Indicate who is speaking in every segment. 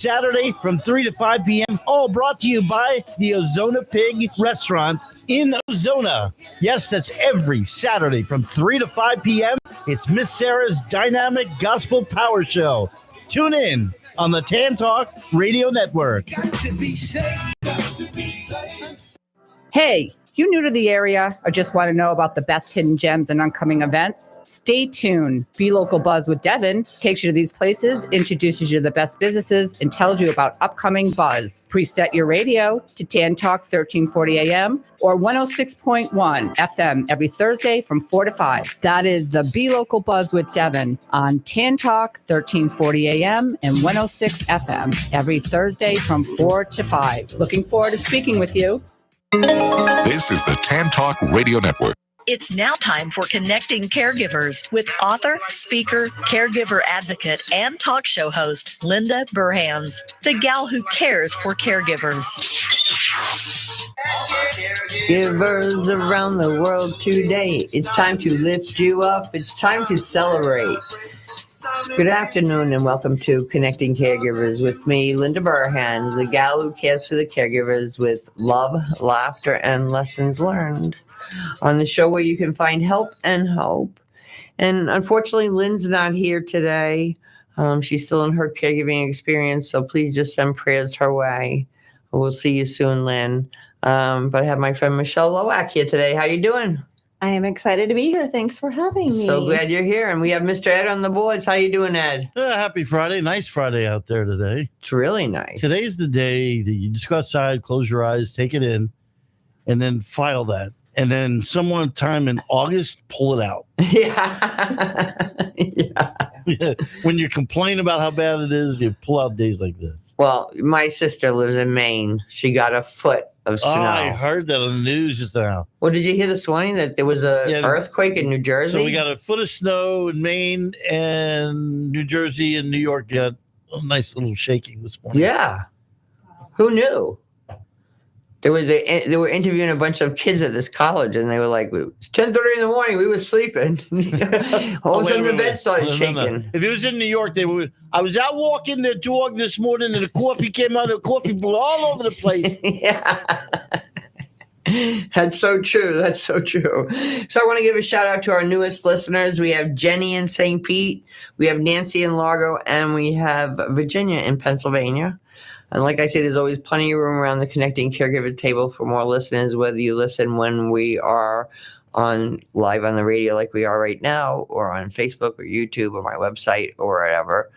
Speaker 1: Saturday from 3 to 5 p.m., all brought to you by the Ozona Pig Restaurant in Ozona. Yes, that's every Saturday from 3 to 5 p.m. It's Miss Sarah's Dynamic Gospel Power Show. Tune in on the Tan Talk Radio Network.
Speaker 2: Hey, you new to the area or just want to know about the best hidden gems and upcoming events? Stay tuned. Be Local Buzz with Devin takes you to these places, introduces you to the best businesses, and tells you about upcoming buzz. Preset your radio to Tan Talk 1340 AM or 106.1 FM every Thursday from 4 to 5. That is the Be Local Buzz with Devin on Tan Talk 1340 AM and 106 FM every Thursday from 4 to 5. Looking forward to speaking with you.
Speaker 3: This is the Tan Talk Radio Network.
Speaker 4: It's now time for Connecting Caregivers with author, speaker, caregiver advocate, and talk show host Linda Burhans, the gal who cares for caregivers.
Speaker 5: Givers around the world today. It's time to lift you up. It's time to celebrate. Good afternoon and welcome to Connecting Caregivers with me, Linda Burhans, the gal who cares for the caregivers with love, laughter, and lessons learned. On the show where you can find help and hope. And unfortunately, Lynn's not here today. She's still in her caregiving experience, so please just send prayers her way. We'll see you soon, Lynn. But I have my friend Michelle Lowack here today. How you doing?
Speaker 6: I am excited to be here. Thanks for having me.
Speaker 5: So glad you're here. And we have Mr. Ed on the boards. How you doing, Ed?
Speaker 1: Happy Friday. Nice Friday out there today.
Speaker 5: It's really nice.
Speaker 1: Today's the day that you just go outside, close your eyes, take it in, and then file that. And then sometime in August, pull it out.
Speaker 5: Yeah.
Speaker 1: When you complain about how bad it is, you pull out days like this.
Speaker 5: Well, my sister lives in Maine. She got a foot of snow.
Speaker 1: Oh, I heard that on the news just now.
Speaker 5: Well, did you hear this morning that there was an earthquake in New Jersey?
Speaker 1: So we got a foot of snow in Maine, and New Jersey and New York got a nice little shaking this morning.
Speaker 5: Yeah. Who knew? They were interviewing a bunch of kids at this college, and they were like, it's 10:30 in the morning. We were sleeping. All of a sudden, the bed started shaking. No.
Speaker 1: If it was in New York, I was out walking the dog this morning, and the coffee came out. The coffee blew all over the place.
Speaker 5: Yeah. That's so true. That's so true. So I want to give a shout out to our newest listeners. We have Jenny in St. Pete. We have Nancy in Largo, and we have Virginia in Pennsylvania. And like I say, there's always plenty of room around the Connecting Caregiver table for more listeners, whether you listen when we are live on the radio like we are right now, or on Facebook or YouTube or my website or whatever.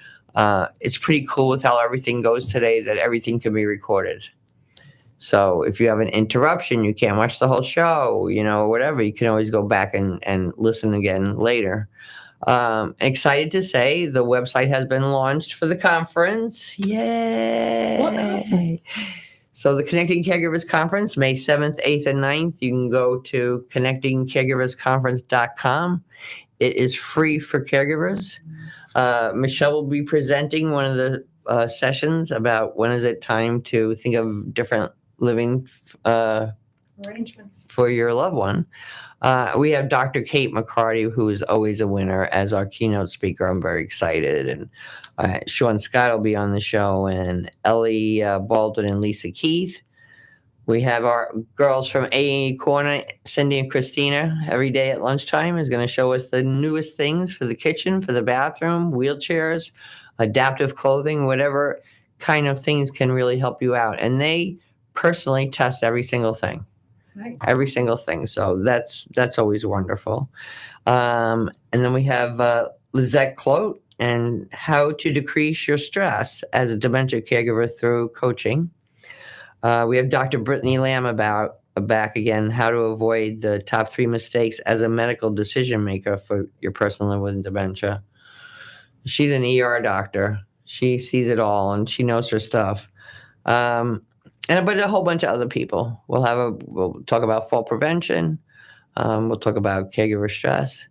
Speaker 5: It's pretty cool with how everything goes today that everything can be recorded. So if you have an interruption, you can't watch the whole show, whatever, you can always go back and listen again later. Excited to say the website has been launched for the conference. Yay! So the Connecting Caregivers Conference, May 7th, 8th, and 9th. You can go to connectingcaregiversconference.com. It is free for caregivers. Michelle will be presenting one of the sessions about when is it time to think of different living arrangements for your loved one. We have Dr. Kate McCarty, who is always a winner, as our keynote speaker. I'm very excited. And Sean Scott will be on the show, and Ellie Baldwin and Lisa Keith. We have our girls from A Corner, Cindy and Christina, every day at lunchtime is going to show us the newest things for the kitchen, for the bathroom, wheelchairs, adaptive clothing, whatever kind of things can really help you out. And they personally test every single thing. Nice. Every single thing. So that's always wonderful. And then we have Lizette Clote and how to decrease your stress as a dementia caregiver through coaching. We have Dr. Brittany Lamb back again, how to avoid the top 3 mistakes as a medical decision maker for your person living with dementia. She's an ER doctor. She sees it all and she knows her stuff. And a whole bunch of other people. We'll talk about fall prevention. We'll talk about caregiver stress,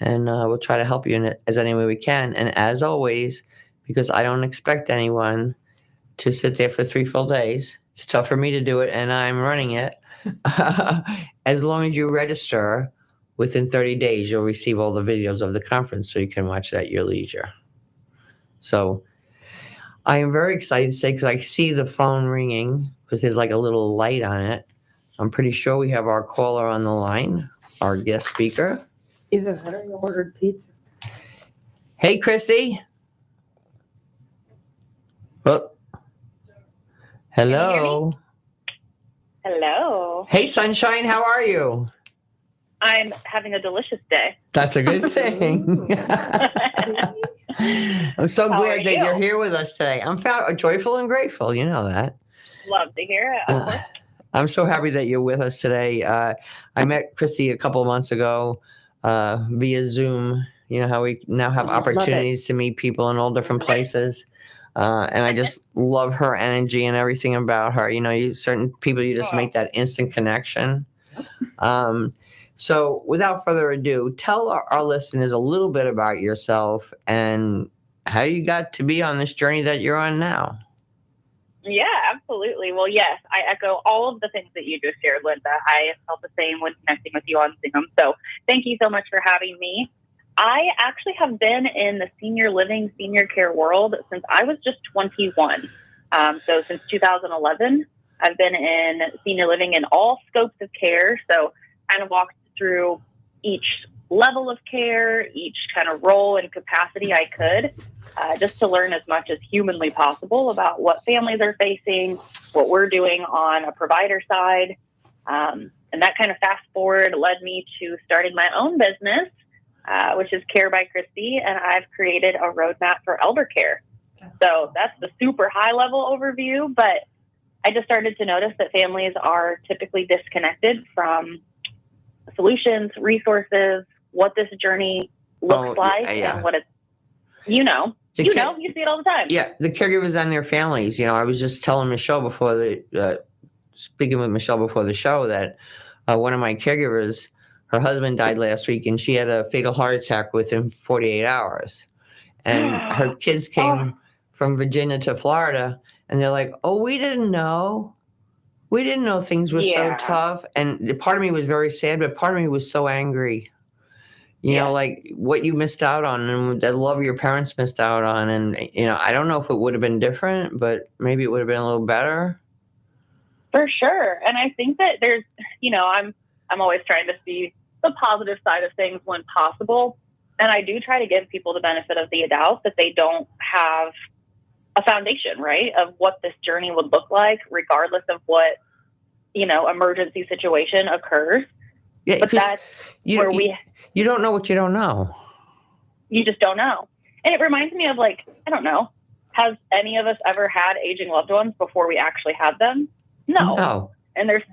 Speaker 5: and we'll try to help you in it as any way we can. And as always, because I don't expect anyone to sit there for 3 full days. It's tough for me to do it, and I'm running it. As long as you register, within 30 days, you'll receive all the videos of the conference, so you can watch it at your leisure. So I am very excited to say, because I see the phone ringing, because there's like a little light on it. I'm pretty sure we have our caller on the line, our guest speaker.
Speaker 6: Either that or you ordered pizza.
Speaker 5: Hey, Christy. Oh. Hello.
Speaker 7: Hello.
Speaker 5: Hey, Sunshine, how are you?
Speaker 7: I'm having a delicious day.
Speaker 5: That's a good thing. I'm so
Speaker 7: How
Speaker 5: glad
Speaker 7: are
Speaker 5: that
Speaker 7: you?
Speaker 5: you're here with us today. I'm joyful and grateful. You know that.
Speaker 7: Love to hear it. Of course.
Speaker 5: I'm so happy that you're with us today. I met Christy a couple of months ago via Zoom. You know how we now have opportunities to meet people in all different places. And I just love her energy and everything about her. You know, certain people, you just make that instant connection. So without further ado, tell our listeners a little bit about yourself and how you got to be on this journey that you're on now.
Speaker 7: Yeah, absolutely. Well, yes, I echo all of the things that you just shared, Linda. I felt the same when connecting with you on Zoom. So thank you so much for having me. I actually have been in the senior living, senior care world since I was just 21. So since 2011, I've been in senior living in all scopes of care. So kind of walked through each level of care, each kind of role and capacity I could, just to learn as much as humanly possible about what families are facing, what we're doing on a provider side. And that kind of fast forward led me to starting my own business, which is Care by Christie, and I've created a roadmap for eldercare. So that's the super high level overview, but I just started to notice that families are typically disconnected from solutions, resources, what this journey looks like, and what it's, you see it all the time.
Speaker 5: Yeah, the caregivers and their families. You know, I was just telling Michelle speaking with Michelle before the show that one of my caregivers, her husband died last week, and she had a fatal heart attack within 48 hours. And her kids came from Virginia to Florida, and they're like, "Oh, we didn't know. We didn't know things were so tough." And part of me was very sad, but part of me was so angry. You know, like what you missed out on and the love your parents missed out on. And, you know, I don't know if it would have been different, but maybe it would have been a little better.
Speaker 7: For sure. And I think that there's, I'm always trying to see the positive side of things when possible. And I do try to give people the benefit of the doubt that they don't have a foundation, right, of what this journey would look like, regardless of what, emergency situation occurs.
Speaker 5: Yeah,
Speaker 7: but that's where
Speaker 5: you don't know what you don't know.
Speaker 7: You just don't know. And it reminds me of, like, I don't know, has any of us ever had aging loved ones before we actually had them? No. And there's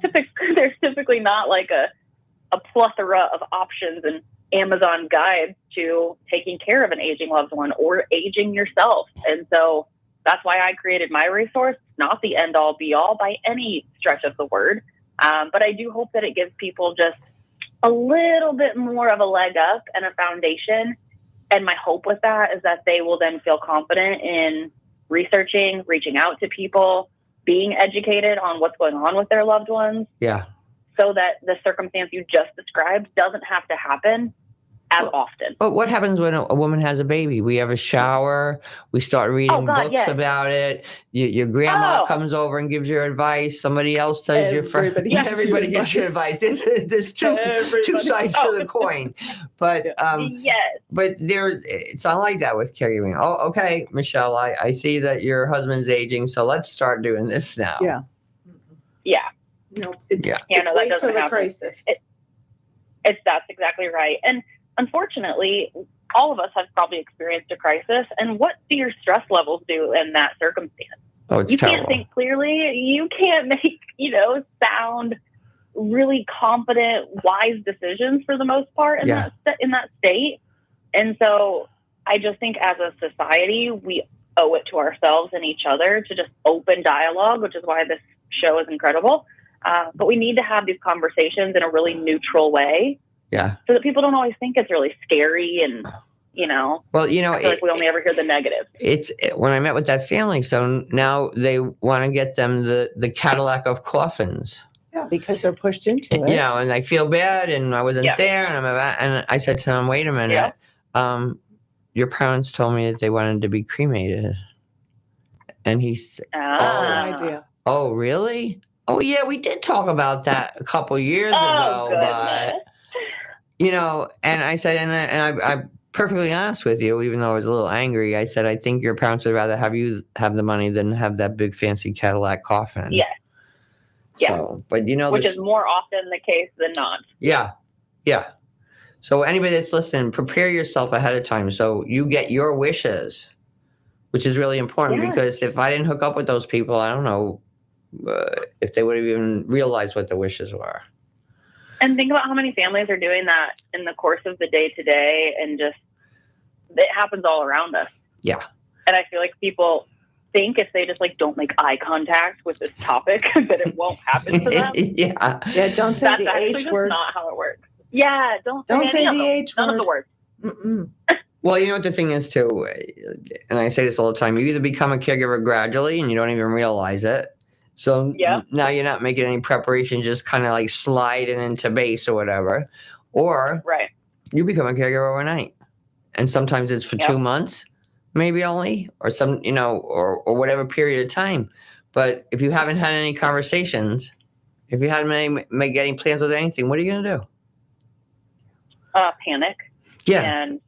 Speaker 7: typically not like a plethora of options and Amazon guides to taking care of an aging loved one or aging yourself. And so that's why I created my resource, not the end all be all by any stretch of the word. But I do hope that it gives people just a little bit more of a leg up and a foundation. And my hope with that is that they will then feel confident in researching, reaching out to people, being educated on what's going on with their loved ones.
Speaker 5: Yeah.
Speaker 7: So that the circumstance you just described doesn't have to happen as often.
Speaker 5: But what happens when a woman has a baby? We have a shower. We start reading books about it. Your grandma comes over and gives your advice. Somebody else tells you. Everybody gives you advice. There's two sides to the coin. But but it's not like that with caregiving. Oh, okay, Michelle, I see that your husband's aging, so let's start doing this now.
Speaker 6: Yeah.
Speaker 7: Yeah.
Speaker 6: No,
Speaker 7: it's
Speaker 6: that
Speaker 7: wait
Speaker 6: doesn't happen. Crisis.
Speaker 7: That's exactly right. And unfortunately, all of us have probably experienced a crisis. And what do your stress levels do in that circumstance?
Speaker 5: Oh, it's
Speaker 7: you
Speaker 5: terrible.
Speaker 7: Can't think clearly. You can't make, sound really confident, wise decisions for the most part in that state. And so I just think as a society, we owe it to ourselves and each other to just open dialogue, which is why this show is incredible. But we need to have these conversations in a really neutral way.
Speaker 5: Yeah.
Speaker 7: So that people don't always think it's really scary and,
Speaker 5: well,
Speaker 7: I feel like we only ever hear the negative.
Speaker 5: It's when I met with that family. So now they want to get them the Cadillac of coffins.
Speaker 6: Yeah, because they're pushed into it.
Speaker 5: And I feel bad and I wasn't there. And I said to them, wait a minute. Your parents told me that they wanted to be cremated. And he's,
Speaker 6: No
Speaker 7: Ah.
Speaker 6: idea.
Speaker 5: oh, really? Oh, yeah, we did talk about that a couple years
Speaker 7: Oh,
Speaker 5: ago, but,
Speaker 7: goodness.
Speaker 5: you know, and I said, and I'm perfectly honest with you, even though I was a little angry, I said, I think your parents would rather have you have the money than have that big fancy Cadillac coffin.
Speaker 7: Yes. Yeah.
Speaker 5: So, but you know,
Speaker 7: Which
Speaker 5: this-
Speaker 7: is more often the case than not.
Speaker 5: yeah, yeah. So anybody that's listening, prepare yourself ahead of time so you get your wishes, which is really important
Speaker 7: Yeah.
Speaker 5: because if I didn't hook up with those people, I don't know if they would have even realized what the wishes were.
Speaker 7: And think about how many families are doing that in the course of the day to day, and just it happens all around us.
Speaker 5: Yeah.
Speaker 7: And I feel like people think if they just like don't make eye contact with this topic that it won't happen to them.
Speaker 5: Yeah.
Speaker 6: Yeah, don't say
Speaker 7: That's
Speaker 6: the
Speaker 7: actually
Speaker 6: H
Speaker 7: just
Speaker 6: word.
Speaker 7: not how it works. Yeah, don't
Speaker 6: Don't
Speaker 7: say
Speaker 6: say
Speaker 7: any
Speaker 6: the
Speaker 7: of them.
Speaker 6: H
Speaker 7: None of
Speaker 6: word.
Speaker 7: the words.
Speaker 6: Mm-mm.
Speaker 5: Well, you know what the thing is too, and I say this all the time, you either become a caregiver gradually and you don't even realize it. So
Speaker 7: Yeah.
Speaker 5: now you're not making any preparation, just kind of like sliding into base or whatever. Or
Speaker 7: Right.
Speaker 5: you become a caregiver overnight. And sometimes it's for
Speaker 7: Yep.
Speaker 5: 2 months, maybe only, or some, you know, or whatever period of time. But if you haven't had any conversations, if you haven't made any plans with anything, what are you going to do?
Speaker 7: Panic.
Speaker 5: Yeah.
Speaker 7: And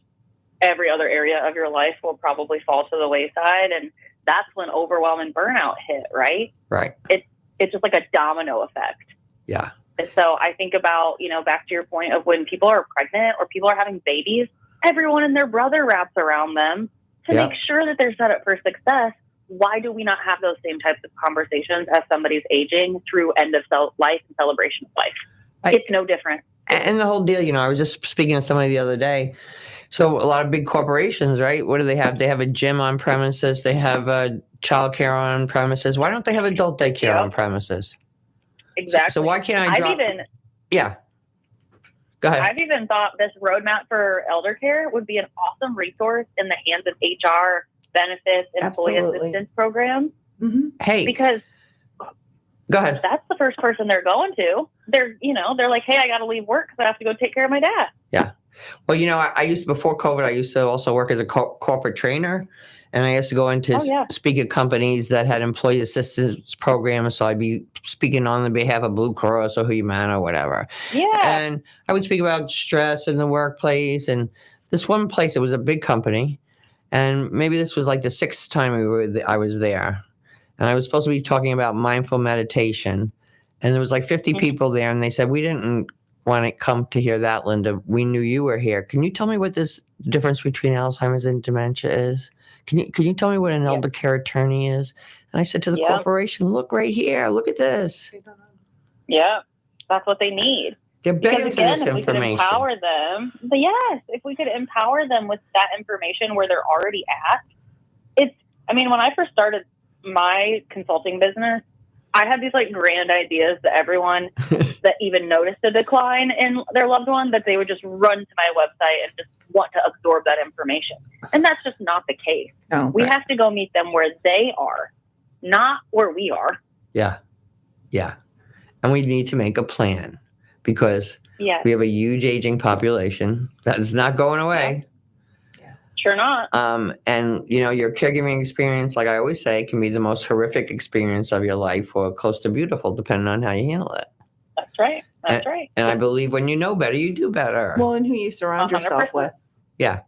Speaker 7: every other area of your life will probably fall to the wayside. And that's when overwhelm and burnout hit, right?
Speaker 5: Right.
Speaker 7: It's just like a domino effect.
Speaker 5: Yeah.
Speaker 7: And so I think about, you know, back to your point of when people are pregnant or people are having babies, everyone and their brother wraps around them to
Speaker 5: Yep.
Speaker 7: make sure that they're set up for success. Why do we not have those same types of conversations as somebody's aging through end of life and celebration of life? It's no different.
Speaker 5: And the whole deal, you know, I was just speaking to somebody the other day. So a lot of big corporations, right? What do they have? They have a gym on premises. They have child care on premises. Why don't they have adult daycare
Speaker 7: Yep.
Speaker 5: on premises?
Speaker 7: Exactly.
Speaker 5: So why can't I drop? Yeah. Go ahead.
Speaker 7: I've even thought this roadmap for eldercare would be an awesome resource in the hands of HR, benefits, employee
Speaker 6: Absolutely.
Speaker 7: assistance programs.
Speaker 6: Mm-hmm.
Speaker 5: Hey,
Speaker 7: Because
Speaker 5: go ahead.
Speaker 7: that's the first person they're going to. They're like, hey, I got to leave work because I have to go take care of my dad.
Speaker 5: Yeah. Well, you know, I used before COVID, I used to also work as a corporate trainer. And I used to go into speak at companies that had employee assistance programs. So I'd be speaking on the behalf of Blue Cross or Humana or whatever.
Speaker 7: Yeah.
Speaker 5: And I would speak about stress in the workplace. And this one place, it was a big company. And maybe this was like the 6th time I was there. And I was supposed to be talking about mindful meditation. And there was like 50 people there. And they said, we didn't want to come to hear that, Linda. We knew you were here. Can you tell me what this difference between Alzheimer's and dementia is? Can you tell me what an eldercare attorney is? And I said to the corporation, look right here. Look at this.
Speaker 7: Yeah. That's what they need.
Speaker 5: They're begging
Speaker 7: Because
Speaker 5: for
Speaker 7: again,
Speaker 5: this
Speaker 7: if we could
Speaker 5: information.
Speaker 7: empower them, but yes, if we could empower them with that information where they're already at, when I first started my consulting business, I had these like grand ideas that everyone that even noticed a decline in their loved one, that they would just run to my website and just want to absorb that information. And that's just not the case.
Speaker 6: No.
Speaker 7: We have to go meet them where they are, not where we are.
Speaker 5: Yeah. Yeah. And we need to make a plan because we have a huge aging population that is not going away.
Speaker 7: Sure not.
Speaker 5: And, you know, your caregiving experience, like I always say, can be the most horrific experience of your life or close to beautiful, depending on how you handle it.
Speaker 7: That's right. That's right.
Speaker 5: And I believe when you know better, you do better.
Speaker 6: Well, and who you surround yourself
Speaker 7: 100%.
Speaker 6: with.
Speaker 5: Yeah.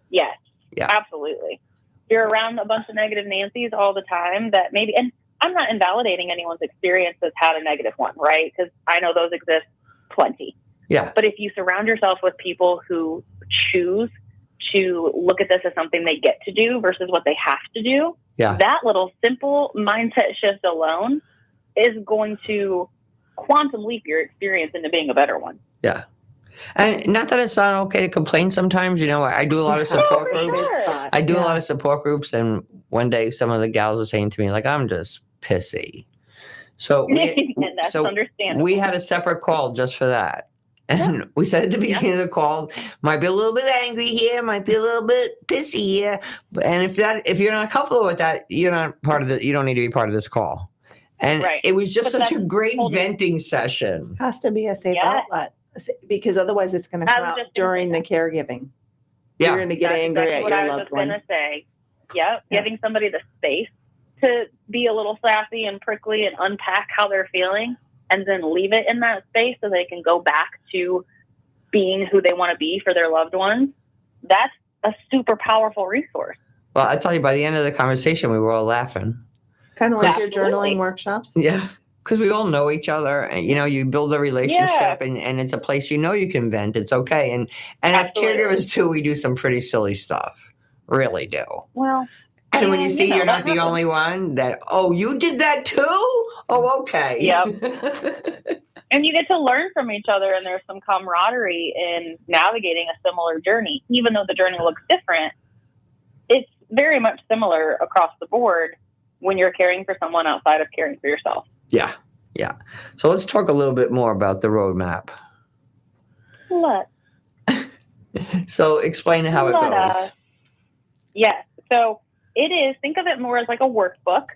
Speaker 7: Yes.
Speaker 5: Yeah.
Speaker 7: Absolutely. You're around a bunch of negative Nancys all the time that maybe, and I'm not invalidating anyone's experience that's had a negative one, right? Because I know those exist plenty.
Speaker 5: Yeah.
Speaker 7: But if you surround yourself with people who choose to look at this as something they get to do versus what they have to do, that little simple mindset shift alone is going to quantum leap your experience into being a better one.
Speaker 5: Yeah. And not that it's not okay to complain sometimes. You know, I do a lot of support groups. I do a lot of support groups. And one day some of the gals are saying to me, like, I'm just pissy. So
Speaker 7: And that's understandable.
Speaker 5: We had a separate call just for that. And we said at the beginning of the call, might be a little bit angry here, might be a little bit pissy here. And if you're not comfortable with that, you're not part of you don't need to be part of this call. And it was just such a great venting session.
Speaker 6: Has to be a safe outlet because otherwise it's going to come out during the caregiving.
Speaker 5: Yeah.
Speaker 6: You're going to get angry at your loved one.
Speaker 7: Giving somebody the space to be a little sassy and prickly and unpack how they're feeling and then leave it in that space so they can go back to being who they want to be for their loved ones, that's a super powerful resource.
Speaker 5: Well, I tell you, by the end of the conversation, we were all laughing.
Speaker 6: Kind of like your
Speaker 7: Absolutely.
Speaker 6: journaling workshops.
Speaker 5: Yeah. Because we all know each other, and you build a relationship, and it's a place you can vent. It's okay, and as
Speaker 7: Absolutely.
Speaker 5: caregivers too, we do some pretty silly stuff. Really do.
Speaker 7: Well,
Speaker 5: And when you see you're not
Speaker 7: that
Speaker 5: the only one, that you did that too. Oh, okay.
Speaker 7: Yep. And you get to learn from each other, and there's some camaraderie in navigating a similar journey, even though the journey looks different. It's very much similar across the board when you're caring for someone outside of caring for yourself.
Speaker 5: Yeah. So let's talk a little bit more about the roadmap.
Speaker 7: Let's.
Speaker 5: So explain how it goes.
Speaker 7: Yes. So it is, think of it more as like a workbook.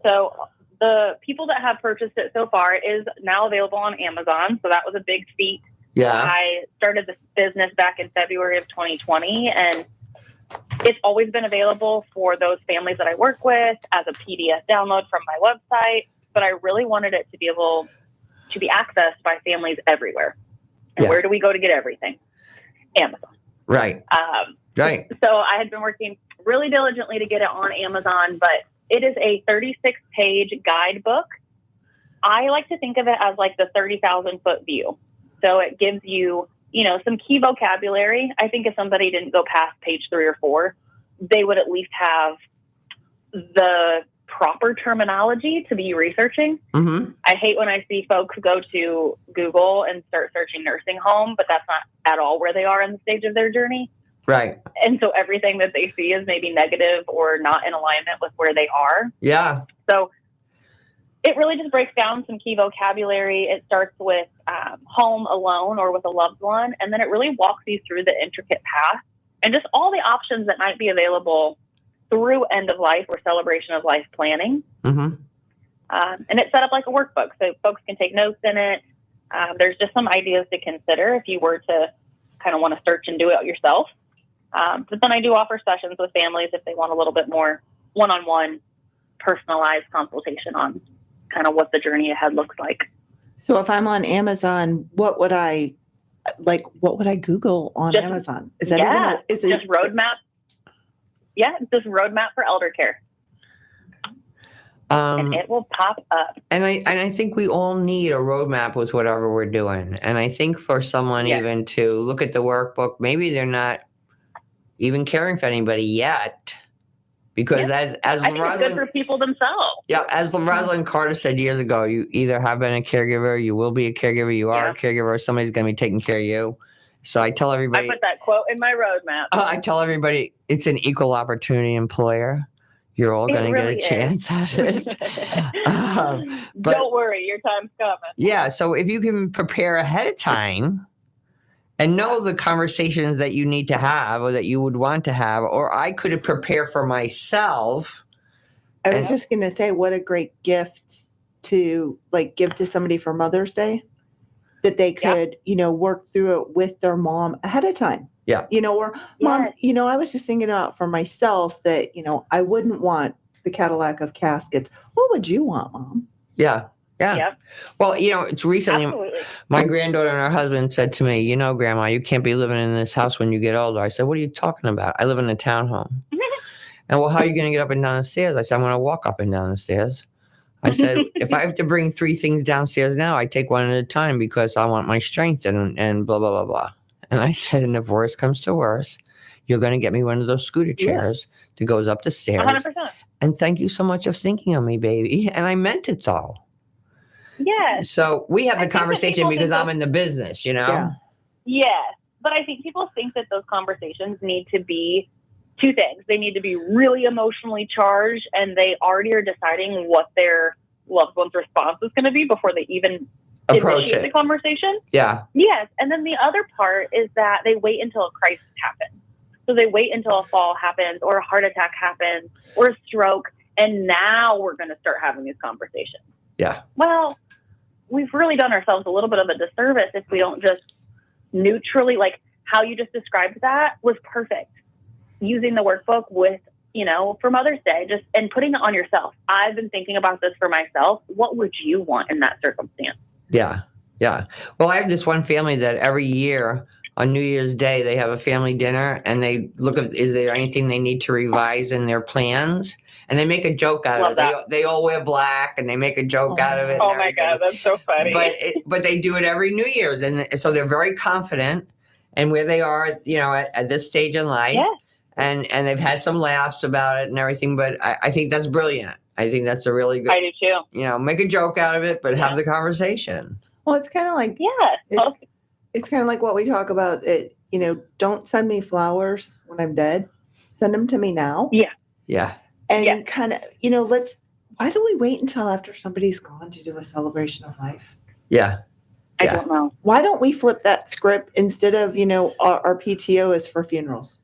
Speaker 7: So the people that have purchased it so far, it is now available on Amazon. So that was a big feat.
Speaker 5: Yeah.
Speaker 7: I started this business back in February of 2020, and it's always been available for those families that I work with as a PDF download from my website. But I really wanted it to be able to be accessed by families everywhere. And where do we go to get everything? Amazon.
Speaker 5: Right. Right.
Speaker 7: So I had been working really diligently to get it on Amazon, but it is a 36-page guidebook. I like to think of it as like the 30,000-foot view. So it gives you, some key vocabulary. I think if somebody didn't go past page 3 or 4, they would at least have the proper terminology to be researching.
Speaker 5: Mm-hmm.
Speaker 7: I hate when I see folks go to Google and start searching nursing home, but that's not at all where they are in the stage of their journey.
Speaker 5: Right.
Speaker 7: And so everything that they see is maybe negative or not in alignment with where they are.
Speaker 5: Yeah.
Speaker 7: So it really just breaks down some key vocabulary. It starts with home alone or with a loved one, and then it really walks you through the intricate path and just all the options that might be available through end of life or celebration of life planning.
Speaker 5: Mm-hmm.
Speaker 7: And it's set up like a workbook, so folks can take notes in it. There's just some ideas to consider if you were to kind of want to search and do it yourself. But then I do offer sessions with families if they want a little bit more one-on-one personalized consultation on kind of what the journey ahead looks like.
Speaker 6: So if I'm on Amazon, what would I Google on Amazon? Is that
Speaker 7: just roadmap? Yeah, just roadmap for elder care. And it will pop up.
Speaker 5: And I think we all need a roadmap with whatever we're doing. And I think for someone even to look at the workbook, maybe they're not even caring for anybody yet. Because as
Speaker 7: I think it's good for people themselves.
Speaker 5: Yeah, as Rosalind Carter said years ago, you either have been a caregiver, you will be a caregiver, you are a caregiver, somebody's going to be taking care of you. So I tell everybody.
Speaker 7: I put that quote in my roadmap.
Speaker 5: I tell everybody it's an equal opportunity employer. You're all going to
Speaker 7: really
Speaker 5: get a chance at it. But,
Speaker 7: don't worry, your time's coming.
Speaker 5: Yeah, so if you can prepare ahead of time and know the conversations that you need to have or that you would want to have, or I could prepare for myself.
Speaker 6: I was just going to say, what a great gift to give to somebody for Mother's Day, that they could, work through it with their mom ahead of time.
Speaker 5: Yeah.
Speaker 6: Or mom, I was just thinking about for myself that, I wouldn't want the Cadillac of caskets. What would you want, Mom?
Speaker 5: Yeah. Yeah.
Speaker 7: Yep.
Speaker 5: Well, it's recently
Speaker 7: Absolutely.
Speaker 5: my granddaughter and her husband said to me, Grandma, you can't be living in this house when you get older. I said, what are you talking about? I live in a townhome. And well, how are you going to get up and down the stairs? I said, I'm going to walk up and down the stairs. I said, if I have to bring 3 things downstairs now, I take one at a time because I want my strength and blah, blah, blah, blah. And I said, and if worse comes to worse, you're going to get me one of those scooter chairs that goes up the stairs.
Speaker 7: 100%.
Speaker 5: And thank you so much for thinking of me, baby. And I meant it though.
Speaker 7: Yes.
Speaker 5: So we have the conversation because I'm in the business,
Speaker 6: Yeah.
Speaker 7: Yes. But I think people think that those conversations need to be 2 things. They need to be really emotionally charged, and they already are deciding what their loved one's response is going to be before they even initiate the conversation.
Speaker 5: Yeah.
Speaker 7: Yes. And then the other part is that they wait until a crisis happens. So they wait until a fall happens or a heart attack happens or a stroke. And now we're going to start having these conversations.
Speaker 5: Yeah.
Speaker 7: Well, we've really done ourselves a little bit of a disservice if we don't just neutrally, how you just described that was perfect. Using the workbook with for Mother's Day, just and putting it on yourself. I've been thinking about this for myself. What would you want in that circumstance?
Speaker 5: Yeah. Yeah. Well, I have this one family that every year on New Year's Day, they have a family dinner and they look at, is there anything they need to revise in their plans? And they make a joke out of it. They all wear black and they make a joke out of it.
Speaker 7: Oh my God, that's so funny.
Speaker 5: But they do it every New Year's. And so they're very confident in where they are, at this stage in life.
Speaker 7: Yeah.
Speaker 5: And they've had some laughs about it and everything. But I think that's brilliant. I think that's a really good,
Speaker 7: I do too.
Speaker 5: Make a joke out of it, but have the conversation.
Speaker 6: Well, it's kind of like, it's kind of like what we talk about. Don't send me flowers when I'm dead. Send them to me now.
Speaker 7: Yeah.
Speaker 5: Yeah.
Speaker 6: And kind of, why do we wait until after somebody's gone to do a celebration of life?
Speaker 5: Yeah.
Speaker 7: I don't know.
Speaker 6: Why don't we flip that script instead of, our PTO is for funerals?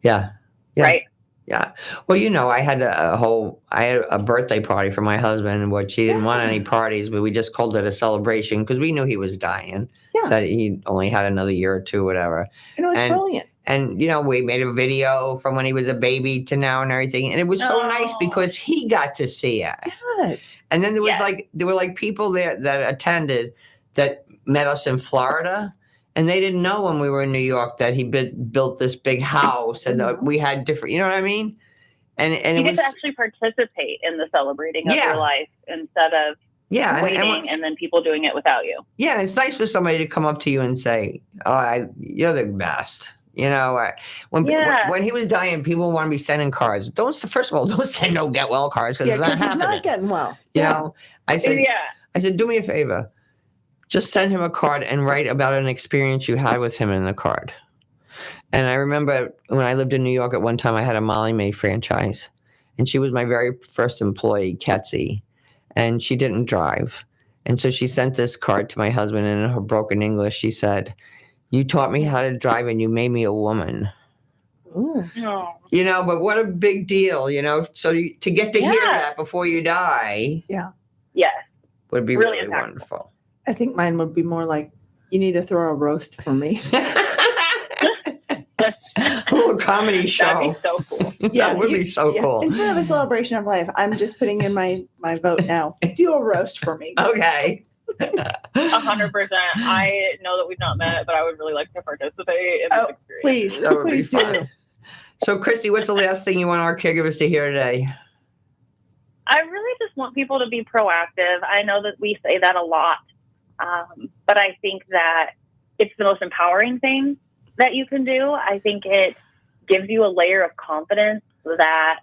Speaker 5: Yeah.
Speaker 7: Right.
Speaker 5: Yeah. Well, I had a birthday party for my husband, which he didn't want any parties, but we just called it a celebration because we knew he was dying.
Speaker 6: Yeah.
Speaker 5: That he only had another year or two, whatever.
Speaker 6: And it was brilliant.
Speaker 5: And, we made a video from when he was a baby to now and everything. And it was so nice because he got to see it.
Speaker 6: Yes.
Speaker 5: And then there were people there that attended that met us in Florida. And they didn't know when we were in New York that he built this big house and that we had different, you know what I mean? And
Speaker 7: you get to actually participate in the celebrating of your life instead of waiting and then people doing it without you.
Speaker 5: Yeah, and it's nice for somebody to come up to you and say, you're the best. When he was dying, people want to be sending cards. First of all, don't send no get well cards because
Speaker 6: he's not getting well.
Speaker 5: I said, do me a favor. Just send him a card and write about an experience you had with him in the card. And I remember when I lived in New York at one time, I had a Molly Mae franchise. And she was my very first employee, Ketsy. And she didn't drive. And so she sent this card to my husband. And in her broken English, she said, "You taught me how to drive and you made me a woman."
Speaker 6: Ooh.
Speaker 5: But what a big deal, So to get to hear that before you die would be really wonderful.
Speaker 6: I think mine would be more like, you need to throw a roast for me.
Speaker 5: A little comedy show.
Speaker 7: That'd be so cool.
Speaker 5: That would be so cool.
Speaker 6: Instead of a celebration of life, I'm just putting in my vote now. Do a roast for me.
Speaker 5: Okay.
Speaker 7: 100%. I know that we've not met, but I would really like to participate in this experience.
Speaker 6: Please do.
Speaker 5: So, Christy, what's the last thing you want our caregivers to hear today?
Speaker 7: I really just want people to be proactive. I know that we say that a lot. But I think that it's the most empowering thing that you can do. I think it gives you a layer of confidence that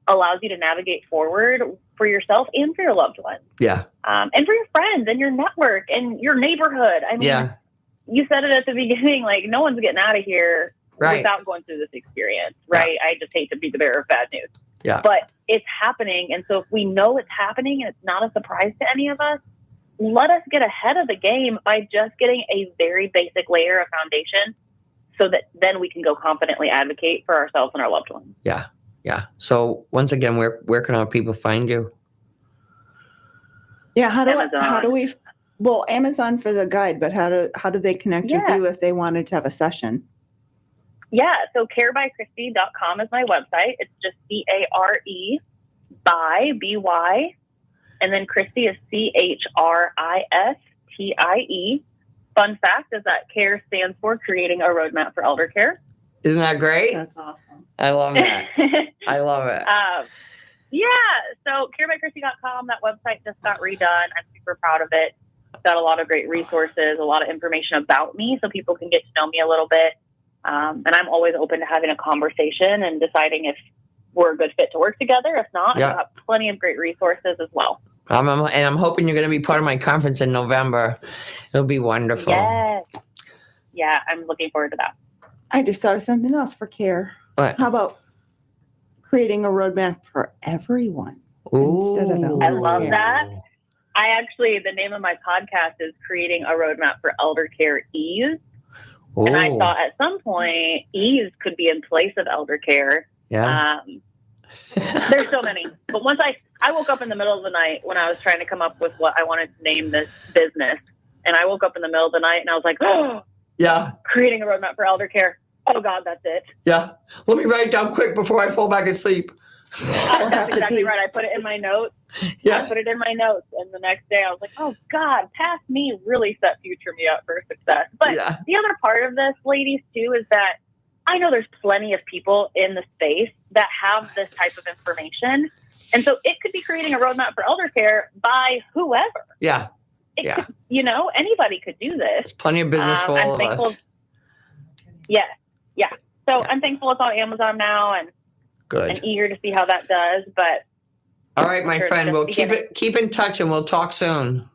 Speaker 7: allows you to navigate forward for yourself and for your loved ones.
Speaker 5: Yeah.
Speaker 7: And for your friends and your network and your neighborhood. I mean, you said it at the beginning, no one's getting out of here without going through this experience, right? I just hate to be the bearer of bad news.
Speaker 5: Yeah.
Speaker 7: But it's happening. And so if we know it's happening and it's not a surprise to any of us, let us get ahead of the game by just getting a very basic layer of foundation so that then we can go confidently advocate for ourselves and our loved ones.
Speaker 5: Yeah. Yeah. So once again, where can our people find you?
Speaker 6: Yeah. How do we, Amazon for the guide, but how do they connect with you if they wanted to have a session?
Speaker 7: Yeah. So carebychristie.com is my website. It's just CARE by BY. And then Christie is CHRISTIE. Fun fact is that CARE stands for Creating a Roadmap for Elder Care.
Speaker 5: Isn't that great?
Speaker 6: That's awesome.
Speaker 5: I love that. I love it.
Speaker 7: So carebychristie.com, that website just got redone. I'm super proud of it. It's got a lot of great resources, a lot of information about me so people can get to know me a little bit. And I'm always open to having a conversation and deciding if we're a good fit to work together. If not, I've got plenty of great resources as well.
Speaker 5: I'm hoping you're going to be part of my conference in November. It'll be wonderful.
Speaker 7: Yes. Yeah, I'm looking forward to that.
Speaker 6: I just thought of something else for CARE.
Speaker 5: What?
Speaker 6: How about creating a roadmap for everyone instead of elder
Speaker 7: I love
Speaker 6: care?
Speaker 7: that. The name of my podcast is Creating a Roadmap for Elder Care Ease.
Speaker 5: Ooh.
Speaker 7: And I thought at some point, ease could be in place of elder care.
Speaker 5: Yeah.
Speaker 7: There's so many. But once I woke up in the middle of the night when I was trying to come up with what I wanted to name this business. And I woke up in the middle of the night and I was like, oh,
Speaker 5: yeah,
Speaker 7: creating a roadmap for elder care. Oh God, that's it.
Speaker 5: Yeah. Let me write it down quick before I fall back asleep.
Speaker 7: That's exactly right. I put it in my notes.
Speaker 5: Yeah.
Speaker 7: I put it in my notes, and the next day I was like, "Oh God, past me really set future me up for success." But the other part of this, ladies, too, is that I know there's plenty of people in the space that have this type of information, and so it could be creating a roadmap for elder care by whoever.
Speaker 5: Yeah.
Speaker 7: Could, anybody could do this.
Speaker 5: There's plenty of business for all of us.
Speaker 7: Yeah. So I'm thankful it's on Amazon now, and eager to see how that does. But
Speaker 5: all right, my friend, we'll keep in touch, and we'll talk soon.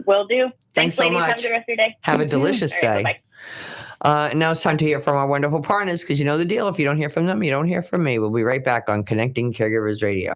Speaker 7: Will do.
Speaker 5: Thanks so
Speaker 7: ladies.
Speaker 5: much.
Speaker 7: Have a good rest of your day.
Speaker 5: Have a delicious day.
Speaker 7: Bye-bye.
Speaker 5: Now it's time to hear from our wonderful partners, because you know the deal. If you don't hear from them, you don't hear from me. We'll be right back on Connecting Caregivers Radio.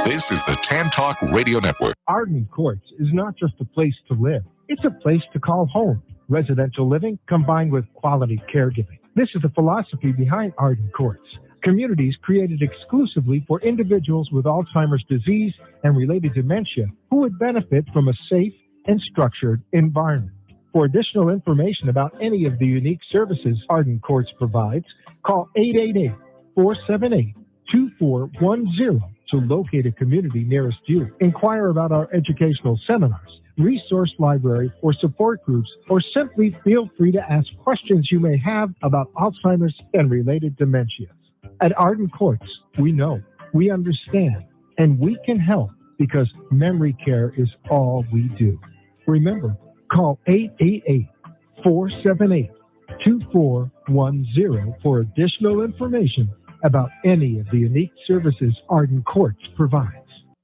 Speaker 3: This is the Tan Talk Radio Network.
Speaker 8: Arden Courts is not just a place to live. It's a place to call home. Residential living combined with quality caregiving. This is the philosophy behind Arden Courts. Communities created exclusively for individuals with Alzheimer's disease and related dementia who would benefit from a safe and structured environment. For additional information about any of the unique services Arden Courts provides, call 888-478-2410 to locate a community nearest you. Inquire about our educational seminars, resource library, or support groups, or simply feel free to ask questions you may have about Alzheimer's and related dementias. At Arden Courts, we know, we understand, and we can help because memory care is all we do. Remember, call 888-478-2410 for additional information about any of the unique services Arden Courts provides.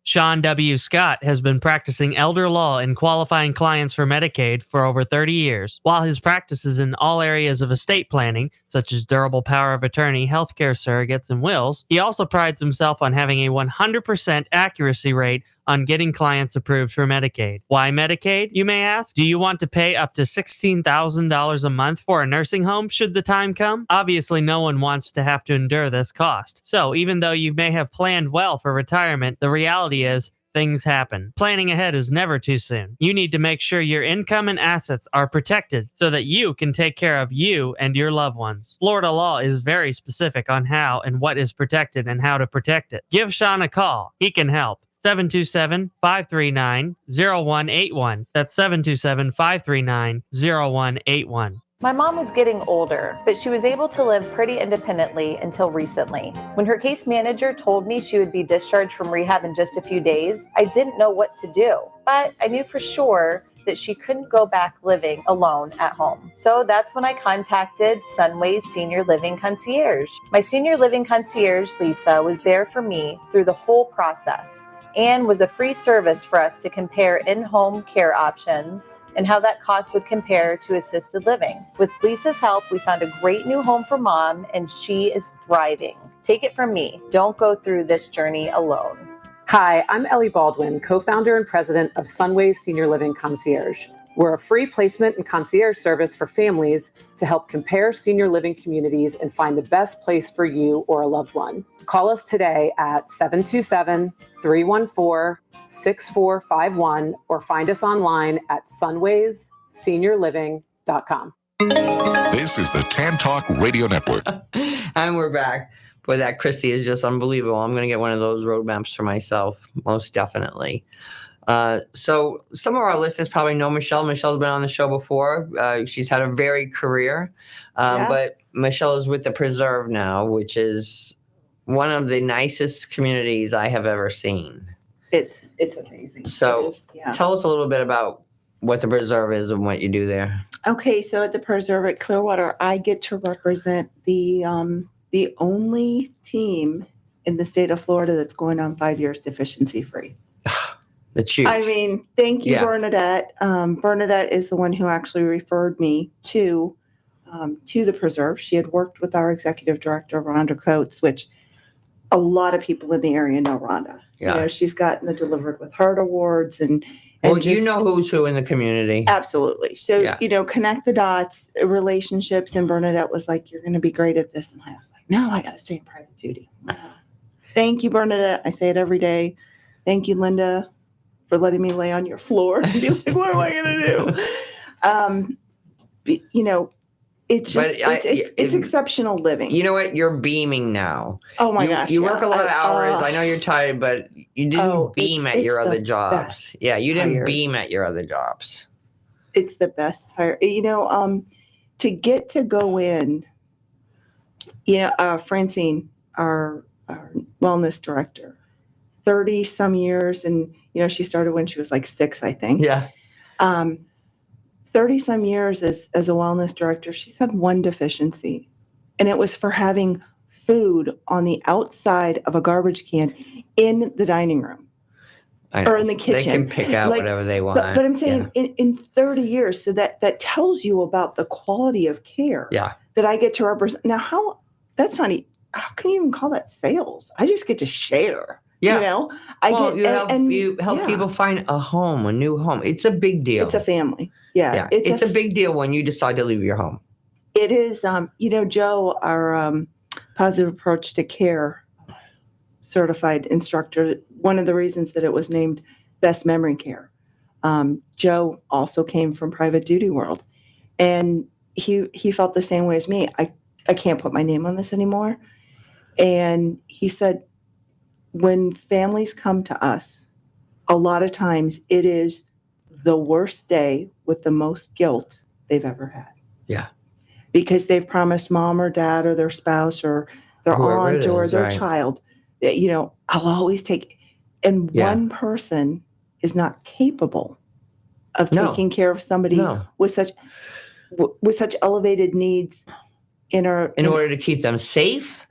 Speaker 9: Sean W. Scott has been practicing elder law and qualifying clients for Medicaid for over 30 years. While his practice is in all areas of estate planning, such as durable power of attorney, healthcare surrogates, and wills, he also prides himself on having a 100% accuracy rate on getting clients approved for Medicaid. Why Medicaid, you may ask? Do you want to pay up to $16,000 a month for a nursing home should the time come? Obviously, no one wants to have to endure this cost. So even though you may have planned well for retirement, the reality is things happen. Planning ahead is never too soon. You need to make sure your income and assets are protected so that you can take care of you and your loved ones. Florida law is very specific on how and what is protected and how to protect it. Give Sean a call. He can help. 727-539-0181. That's 727-539-0181.
Speaker 10: My mom was getting older, but she was able to live pretty independently until recently. When her case manager told me she would be discharged from rehab in just a few days, I didn't know what to do. But I knew for sure that she couldn't go back living alone at home. So that's when I contacted Sunway's Senior Living Concierge. My Senior Living Concierge, Lisa, was there for me through the whole process and was a free service for us to compare in-home care options and how that cost would compare to assisted living. With Lisa's help, we found a great new home for Mom, and she is thriving. Take it from me, don't go through this journey alone.
Speaker 11: Hi, I'm Ellie Baldwin, co-founder and president of Sunway's Senior Living Concierge. We're a free placement and concierge service for families to help compare senior living communities and find the best place for you or a loved one. Call us today at 727-314-6451 or find us online at sunwaysseniorliving.com.
Speaker 3: This is the Tan Talk Radio Network.
Speaker 5: And we're back. Boy, that Christie is just unbelievable. I'm going to get one of those roadmaps for myself, most definitely. So some of our listeners probably know Michelle. Michelle's been on the show before. She's had a varied career, but Michelle is with the Preserve now, which is one of the nicest communities I have ever seen.
Speaker 6: It's amazing.
Speaker 5: So tell us a little bit about what the Preserve is and what you do there.
Speaker 6: Okay, so at the Preserve at Clearwater, I get to represent the only team in the state of Florida that's going on 5 years deficiency free.
Speaker 5: That's huge.
Speaker 6: I mean, thank you, Bernadette. Bernadette is the one who actually referred me to the Preserve. She had worked with our executive director, Rhonda Coates, which a lot of people in the area know Rhonda.
Speaker 5: Yeah.
Speaker 6: You know, she's gotten the Delivered with Heart awards and
Speaker 5: well, you know who's who in the community.
Speaker 6: Absolutely. So, connect the dots, relationships. And Bernadette was like, you're going to be great at this. And I was like, no, I got to stay in private duty. Thank you, Bernadette. I say it every day. Thank you, Linda, for letting me lay on your floor and be like, what am I going to do? it's just,
Speaker 5: But
Speaker 6: it's exceptional living.
Speaker 5: You know what? You're beaming now.
Speaker 6: Oh my gosh.
Speaker 5: You work a lot of hours.
Speaker 6: I
Speaker 5: I know you're tired, but you didn't beam at your other jobs. Yeah, you didn't beam at your other jobs.
Speaker 6: It's the best tire. To get to go in, Francine, our wellness director, 30 some years, and she started when she was like 6, I think.
Speaker 5: Yeah.
Speaker 6: 30 some years as a wellness director, she's had one deficiency, and it was for having food on the outside of a garbage can in the dining room or in the kitchen.
Speaker 5: They can pick out whatever they want.
Speaker 6: But I'm saying in 30 years, so that tells you about the quality of care that I get to represent. Now, how can you even call that sales? I just get to share.
Speaker 5: Yeah.
Speaker 6: You
Speaker 5: help people find a new home. It's a big deal.
Speaker 6: It's a family. Yeah.
Speaker 5: It's a big deal when you decide to leave your home.
Speaker 6: It is. Joe, our positive approach to care certified instructor, one of the reasons that it was named Best Memory Care. Joe also came from private duty world, and he felt the same way as me. I can't put my name on this anymore. And he said, when families come to us, a lot of times it is the worst day with the most guilt they've ever had.
Speaker 5: Yeah.
Speaker 6: Because they've promised mom or dad or their spouse or their aunt or their child that, I'll always take. And one person is not capable of taking care of somebody with such elevated needs in
Speaker 5: order to keep them safe.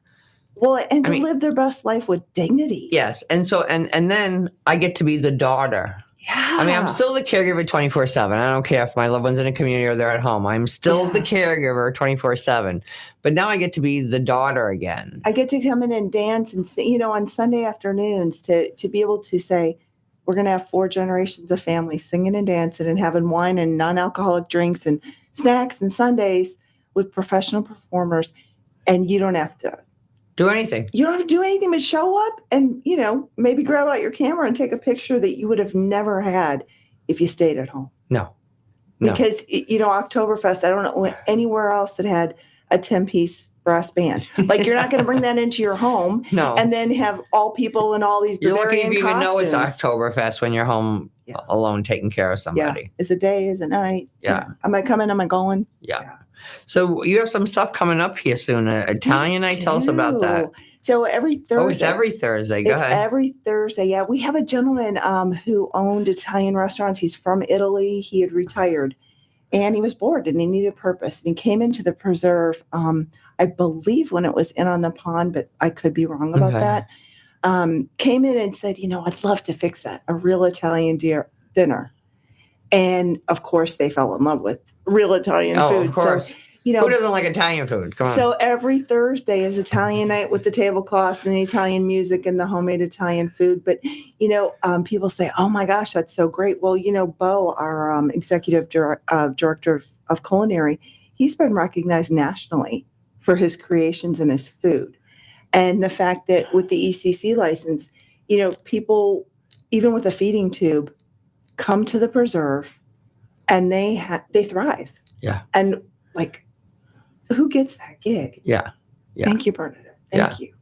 Speaker 6: Well, and to live their best life with dignity.
Speaker 5: Yes. And so, and then I get to be the daughter.
Speaker 6: Yeah.
Speaker 5: I'm still the caregiver 24/7. I don't care if my loved one's in a community or they're at home. I'm still the caregiver 24/7. But now I get to be the daughter again.
Speaker 6: I get to come in and dance and sing, on Sunday afternoons to be able to say, we're going to have 4 generations of families singing and dancing and having wine and non-alcoholic drinks and snacks and Sundays with professional performers. And you don't have to
Speaker 5: do anything.
Speaker 6: You don't have to do anything but show up and, maybe grab out your camera and take a picture that you would have never had if you stayed at home.
Speaker 5: No.
Speaker 6: Because, Oktoberfest, I don't know anywhere else that had a 10-piece brass band. Like, you're not going to bring that into your home and then have all people in all these Bavarian
Speaker 5: You're lucky if you even know it's
Speaker 6: costumes.
Speaker 5: Oktoberfest when you're home alone taking care of somebody.
Speaker 6: Yeah. Is it day? Is it night?
Speaker 5: Yeah.
Speaker 6: Am I coming? Am I going?
Speaker 5: Yeah. So you have some stuff coming up here soon. Italian night. Tell us about that.
Speaker 6: So every Thursday.
Speaker 5: Oh, it's every Thursday. Go ahead.
Speaker 6: Every Thursday. Yeah. We have a gentleman who owned Italian restaurants. He's from Italy. He had retired and he was bored and he needed purpose. And he came into the preserve, I believe when it was in on the pond, but I could be wrong about that. Came in and said, I'd love to fix that, a real Italian dinner. And of course they fell in love with real Italian food.
Speaker 5: Of course.
Speaker 6: So,
Speaker 5: who doesn't like Italian food? Come on.
Speaker 6: So every Thursday is Italian night with the tablecloths and the Italian music and the homemade Italian food. But, people say, oh my gosh, that's so great. Well, Bo, our executive director of culinary, he's been recognized nationally for his creations and his food. And the fact that with the ECC license, people, even with a feeding tube, come to the preserve and they thrive.
Speaker 5: Yeah.
Speaker 6: And who gets that gig?
Speaker 5: Yeah.
Speaker 6: Thank you, Bernadette. Thank you.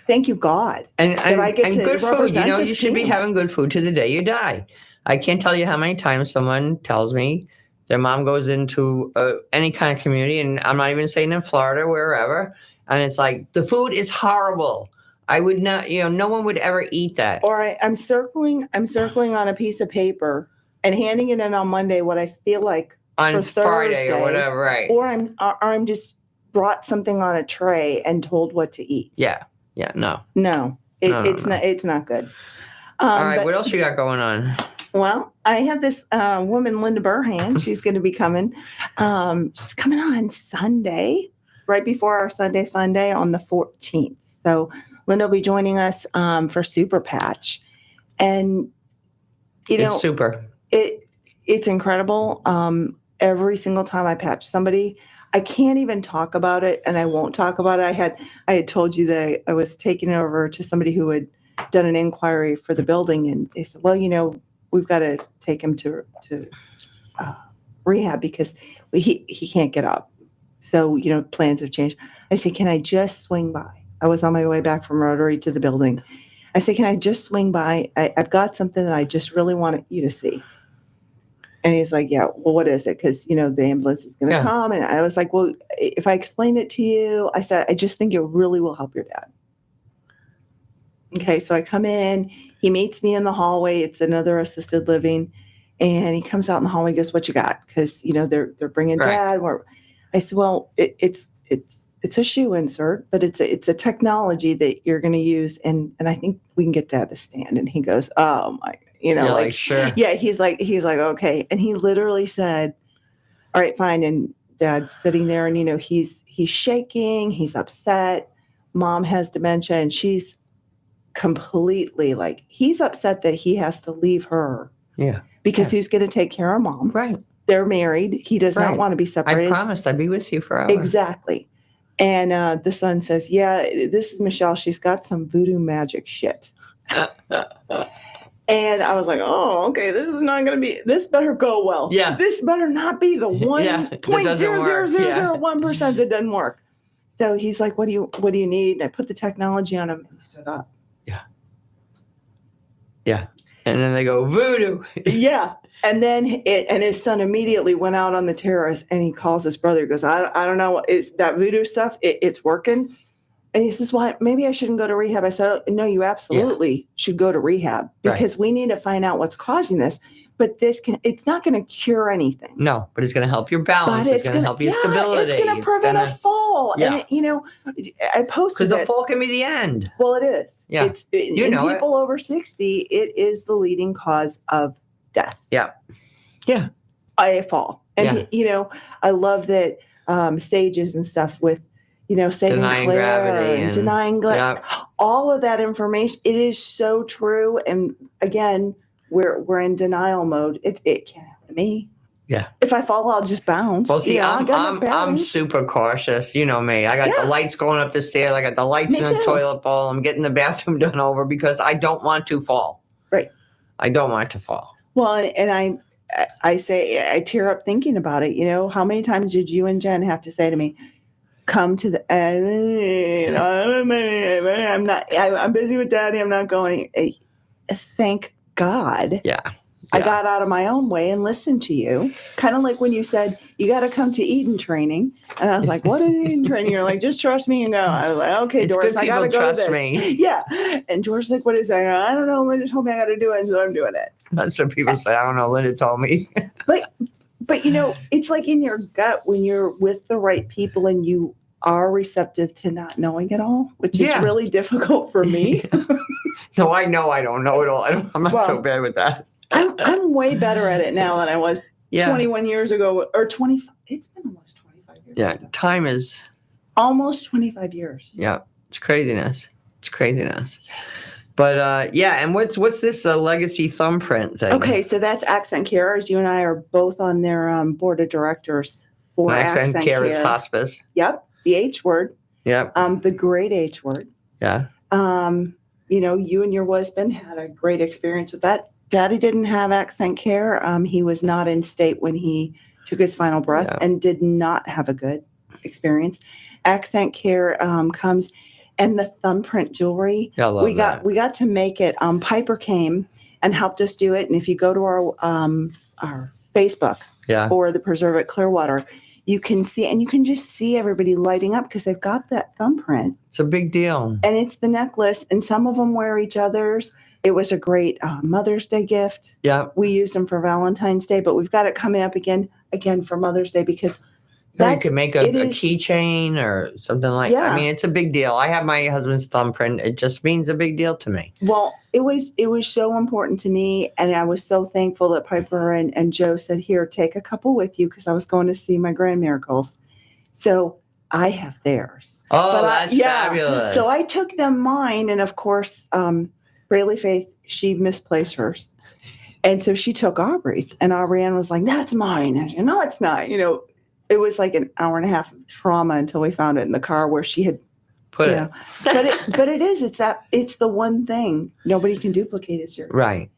Speaker 6: Thank you, God.
Speaker 5: And
Speaker 6: I get to
Speaker 5: good food. You should be
Speaker 6: team.
Speaker 5: having good food to the day you die. I can't tell you how many times someone tells me their mom goes into any kind of community, and I'm not even saying in Florida, wherever, and it's like, the food is horrible. I would not, no one would ever eat that.
Speaker 6: Or I'm circling on a piece of paper and handing it in on Monday what I feel like
Speaker 5: on
Speaker 6: for
Speaker 5: Friday
Speaker 6: Thursday,
Speaker 5: or whatever, right?
Speaker 6: Or I'm just brought something on a tray and told what to eat.
Speaker 5: Yeah, no.
Speaker 6: It's not good.
Speaker 5: All right, what else you got going on?
Speaker 6: Well, I have this woman, Linda Burhan. She's going to be coming. She's coming on Sunday, right before our Sunday Fun Day on the 14th. So Linda will be joining us for Super Patch, and
Speaker 5: it's super.
Speaker 6: It's incredible. Every single time I patch somebody, I can't even talk about it, and I won't talk about it. I had told you that I was taking it over to somebody who had done an inquiry for the building, and they said, well, we've got to take him to rehab because he can't get up. So, plans have changed. I say, can I just swing by? I was on my way back from Rotary to the building. I say, can I just swing by? I've got something that I just really want you to see. And he's like, yeah, well, what is it? Because, the ambulance is going to come. And I was like, well, if I explain it to you, I said, I just think it really will help your dad. Okay, so I come in. He meets me in the hallway. It's another assisted living. And he comes out in the hallway and goes, what you got? Because, they're bringing dad. I said, well, it's a shoe insert, but it's a technology that you're going to use. And I think we can get dad to stand. And he goes, oh, my.
Speaker 5: Sure.
Speaker 6: Yeah, he's like, okay. And he literally said, all right, fine. And dad's sitting there and, he's shaking. He's upset. Mom has dementia and she's completely he's upset that he has to leave her.
Speaker 5: Yeah.
Speaker 6: Because who's going to take care of mom?
Speaker 5: Right.
Speaker 6: They're married. He does not want to be separated.
Speaker 5: I promised I'd be with you forever.
Speaker 6: Exactly. And the son says, yeah, this is Michelle. She's got some voodoo magic shit. And I was like, oh, okay, this better go well.
Speaker 5: Yeah.
Speaker 6: This better not be the 1.00001% that doesn't work. So he's like, what do you need? And I put the technology on him and he stood up.
Speaker 5: Yeah. Yeah. And then they go, voodoo.
Speaker 6: Yeah. And then his son immediately went out on the terrace and he calls his brother. He goes, I don't know. Is that voodoo stuff? It's working. And he says, well, maybe I shouldn't go to rehab. I said, no, you absolutely should go to rehab because we need to find out what's causing this. But it's not going to cure anything.
Speaker 5: No, but it's going to help your balance. It's going to help your stability.
Speaker 6: It's going to prevent a fall.
Speaker 5: Yeah.
Speaker 6: And, I posted
Speaker 5: because the fall can be the end.
Speaker 6: Well, it is.
Speaker 5: Yeah.
Speaker 6: People over 60, it is the leading cause of death.
Speaker 5: Yeah. Yeah.
Speaker 6: A fall. And, I love that sages and stuff with, saving
Speaker 5: denying
Speaker 6: Claire
Speaker 5: gravity
Speaker 6: and denying gravity. All of that information, it is so true. And again, we're in denial mode. It can't happen to me.
Speaker 5: Yeah.
Speaker 6: If I fall, I'll just bounce.
Speaker 5: Well, see, I'm super cautious. You know me. I got the lights going up the stairs. I got the lights in the toilet bowl. I'm getting the bathroom done over because I don't want to fall.
Speaker 6: Right.
Speaker 5: I don't want to fall.
Speaker 6: Well, and I say, I tear up thinking about it. How many times did you and Jen have to say to me, come to the I'm busy with daddy. I'm not going. Thank God.
Speaker 5: Yeah.
Speaker 6: I got out of my own way and listened to you. Kind of like when you said, you got to come to Eden training. And I was like, what is Eden training? You're like, just trust me and go. I was like, okay, Doris, I got to go to this.
Speaker 5: Me.
Speaker 6: Yeah. And Doris like, what is that? I don't know. Linda told me I got to do it. And so I'm doing it.
Speaker 5: That's what people say. I don't know. Linda told me.
Speaker 6: But it's like in your gut when you're with the right people and you are receptive to not knowing it all, which is really difficult for me.
Speaker 5: No, I know I don't know it all. I'm not so bad with that.
Speaker 6: I'm way better at it now than I was 21 years ago or 25. It's been almost 25 years.
Speaker 5: Yeah, time is
Speaker 6: almost 25 years.
Speaker 5: Yeah, it's craziness. But and what's this legacy thumbprint thing?
Speaker 6: Okay, so that's Accent Carers. You and I are both on their board of directors for Accent
Speaker 5: Care is hospice.
Speaker 6: Yep, the H word.
Speaker 5: Yep.
Speaker 6: The great H word.
Speaker 5: Yeah.
Speaker 6: You and your husband had a great experience with that. Daddy didn't have Accent Care. He was not in state when he took his final breath and did not have a good experience. Accent Care comes. And the thumbprint jewelry, we got to make it. Piper came and helped us do it. And if you go to our Facebook or the Preserve at Clearwater, you can see, and you can just see everybody lighting up because they've got that thumbprint.
Speaker 5: It's a big deal.
Speaker 6: And it's the necklace, and some of them wear each other's. It was a great Mother's Day gift.
Speaker 5: Yeah,
Speaker 6: we used them for Valentine's Day, but we've got it coming up again for Mother's Day because.
Speaker 5: You could make a keychain or something like that. I mean, it's a big deal. I have my husband's thumbprint. It just means a big deal to me.
Speaker 6: Well, it was so important to me. And I was so thankful that Piper and Joe said, here, take a couple with you because I was going to see my grand miracles. So I have theirs.
Speaker 5: Oh, that's fabulous.
Speaker 6: So I took them mine. And of course, Braley Faith, she misplaced hers. And so she took Aubrey's. And Aubrey-Ann was like, that's mine. And no, it's not. It was like an hour and a half of trauma until we found it in the car where she had
Speaker 5: put it.
Speaker 6: But it is. It's the one thing nobody can duplicate is your
Speaker 5: right.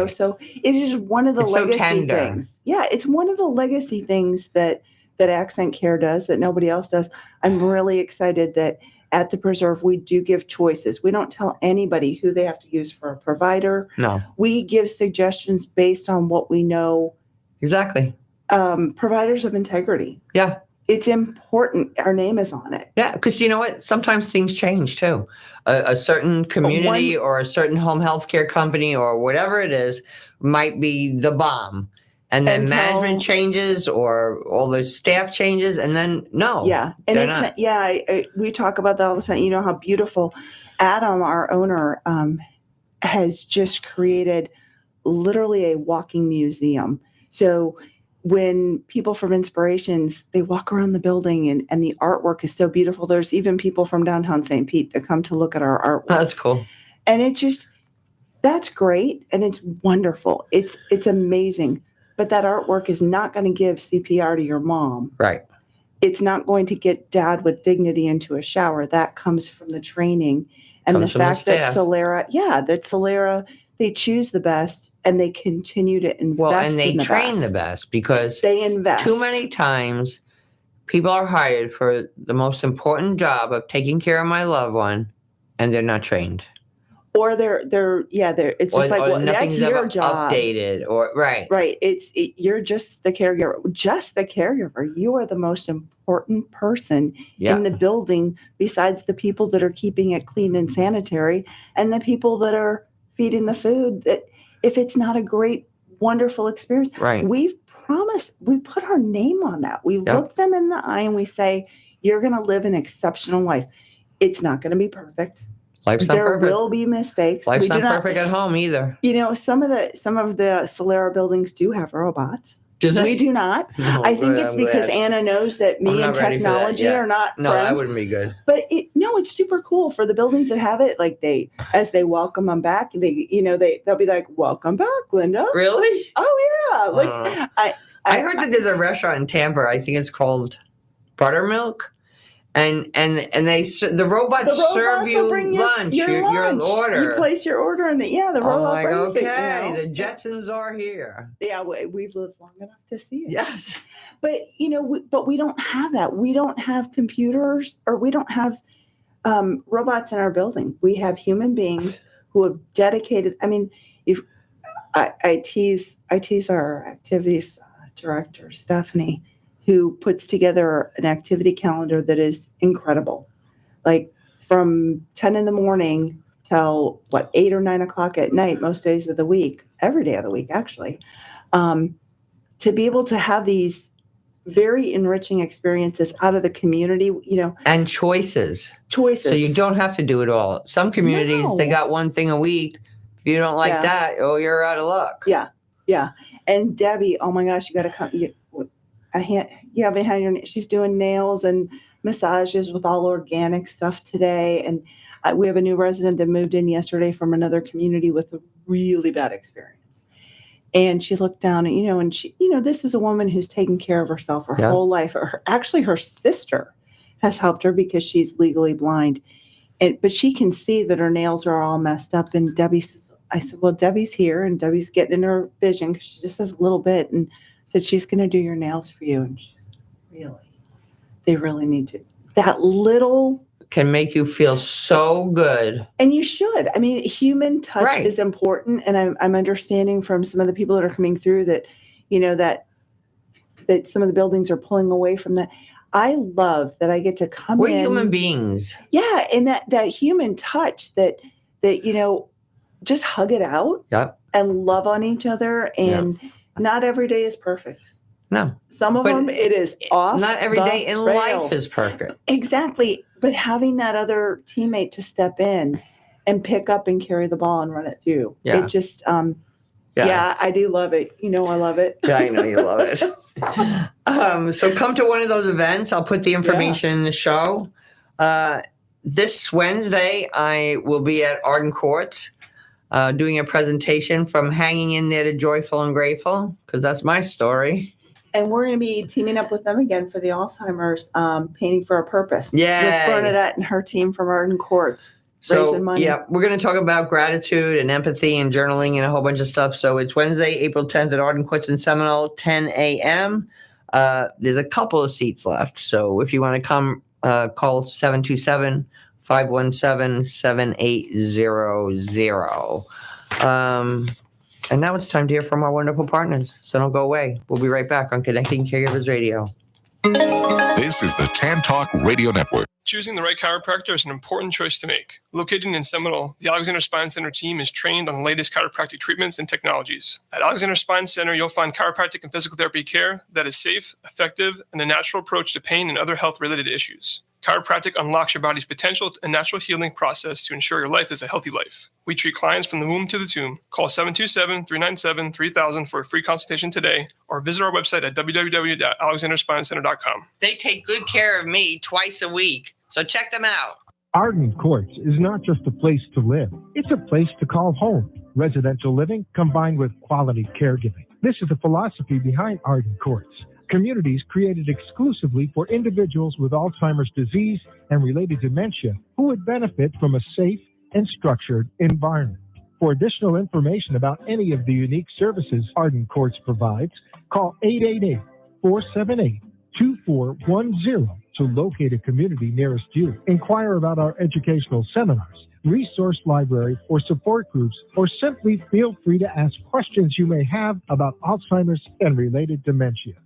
Speaker 6: So it is one of the legacy things. Yeah, it's one of the legacy things that that Accent Care does that nobody else does. I'm really excited that at the Preserve, we do give choices. We don't tell anybody who they have to use for a provider.
Speaker 5: No.
Speaker 6: We give suggestions based on what we know.
Speaker 5: Exactly.
Speaker 6: Providers of integrity.
Speaker 5: Yeah.
Speaker 6: It's important. Our name is on it.
Speaker 5: Yeah, because you know what? Sometimes things change too. A certain community or a certain home health care company or whatever it is might be the bomb. And then management changes or all the staff changes, and then no.
Speaker 6: Yeah, and it's not. We talk about that all the time. You know how beautiful Adam, our owner, has just created literally a walking museum. So when people from Inspirations, they walk around the building and the artwork is so beautiful. There's even people from downtown St. Pete that come to look at our artwork.
Speaker 5: That's cool.
Speaker 6: And it's just, that's great. And it's wonderful. It's amazing. But that artwork is not going to give CPR to your mom.
Speaker 5: Right.
Speaker 6: It's not going to get dad with dignity into a shower. That comes from the training. And the fact that Solera, they choose the best and they continue to invest
Speaker 5: and they train the best because
Speaker 6: they invest.
Speaker 5: Too many times people are hired for the most important job of taking care of my loved one and they're not trained.
Speaker 6: Or it's just like, well, that's your job.
Speaker 5: Updated or right.
Speaker 6: You're just the caregiver. You are the most important person in the building besides the people that are keeping it clean and sanitary and the people that are feeding the food. That if it's not a great, wonderful experience, we've promised, we put our name on that. We look them in the eye and we say, you're going to live an exceptional life. It's not going to be perfect.
Speaker 5: Life's not perfect.
Speaker 6: There will be mistakes.
Speaker 5: Life's not perfect at home either.
Speaker 6: You know, some of the Solera buildings do have robots.
Speaker 5: Do they?
Speaker 6: We do not.
Speaker 5: No,
Speaker 6: I think it's because Anna knows that me and technology are not
Speaker 5: No,
Speaker 6: friends.
Speaker 5: that wouldn't be good.
Speaker 6: But it's super cool for the buildings that have it. Like as they welcome them back, they'll be like, "Welcome back, Linda."
Speaker 5: Really?
Speaker 6: Oh yeah. Like
Speaker 5: I heard that there's a restaurant in Tampa. I think it's called Buttermilk. And the robots serve you lunch, your order.
Speaker 6: You place your order and the robot brings it.
Speaker 5: The Jetsons are here.
Speaker 6: Yeah, we've lived long enough to see it.
Speaker 5: Yes.
Speaker 6: But, but we don't have that. We don't have computers or we don't have robots in our building. We have human beings who have dedicated. I mean, if I tease our activities director, Stephanie, who puts together an activity calendar that is incredible. Like from 10 in the morning till 8 or 9 o'clock at night, most days of the week, every day of the week, actually, to be able to have these very enriching experiences out of the community,
Speaker 5: and choices. So you don't have to do it all. Some communities, they got one thing a week. If you don't like that, you're out of luck.
Speaker 6: Yeah. Yeah. And Debbie, oh my gosh, you got to come. She's doing nails and massages with all organic stuff today. And we have a new resident that moved in yesterday from another community with a really bad experience. And she looked down and she, this is a woman who's taken care of herself her whole life. Actually, her sister has helped her because she's legally blind. But she can see that her nails are all messed up. And I said, well, Debbie's here and Debbie's getting in her vision because she just has a little bit. And said, she's going to do your nails for you. And they really need to. That little
Speaker 5: can make you feel so good.
Speaker 6: And you should. I mean, human touch is important. And I'm understanding from some of the people that are coming through that, that some of the buildings are pulling away from that. I love that I get to come in.
Speaker 5: We're human beings.
Speaker 6: Yeah. And that human touch that, just hug it out and love on each other. And not every day is perfect.
Speaker 5: No.
Speaker 6: Some of them, it is off.
Speaker 5: Not every day in life is perfect.
Speaker 6: Exactly. But having that other teammate to step in and pick up and carry the ball and run it through.
Speaker 5: Yeah.
Speaker 6: It just, I do love it. I love it.
Speaker 5: Yeah, I know you love it. So come to one of those events. I'll put the information in the show. This Wednesday, I will be at Arden Courts. Doing a presentation from hanging in there to joyful and grateful, because that's my story.
Speaker 6: And we're going to be teaming up with them again for the Alzheimer's Painting for a Purpose.
Speaker 5: Yeah,
Speaker 6: with Bernadette and her team from Arden Courts. Raising money.
Speaker 5: Yeah, we're going to talk about gratitude and empathy and journaling and a whole bunch of stuff. So it's Wednesday, April 10th at Arden Courts in Seminole, 10 a.m. There's a couple of seats left. So if you want to come, call 727-517-7800. And now it's time to hear from our wonderful partners. So don't go away. We'll be right back on Connecting Caregivers Radio.
Speaker 3: This is the Tan Talk Radio Network.
Speaker 12: Choosing the right chiropractor is an important choice to make. Located in Seminole, the Alexander Spine Center team is trained on the latest chiropractic treatments and technologies. At Alexander Spine Center, you'll find chiropractic and physical therapy care that is safe, effective, and a natural approach to pain and other health-related issues. Chiropractic unlocks your body's potential and natural healing process to ensure your life is a healthy life. We treat clients from the womb to the tomb. Call 727-397-3000 for a free consultation today, or visit our website at www.alexanderspinecenter.com.
Speaker 5: They take good care of me twice a week, so check them out.
Speaker 8: Arden Courts is not just a place to live. It's a place to call home. Residential living combined with quality caregiving. This is the philosophy behind Arden Courts. Communities created exclusively for individuals with Alzheimer's disease and related dementia who would benefit from a safe and structured environment. For additional information about any of the unique services Arden Courts provides, call 888-478-2410 to locate a community nearest you. Inquire about our educational seminars, resource library, or support groups, or simply feel free to ask questions you may have about Alzheimer's and related dementias.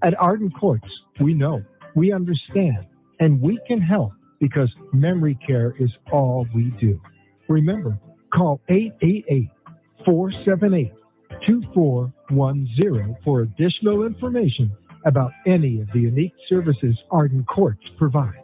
Speaker 8: At Arden Courts, we know, we understand, and we can help because memory care is all we do. Remember, call 888-478-2410 for additional information about any of the unique services Arden Courts provides.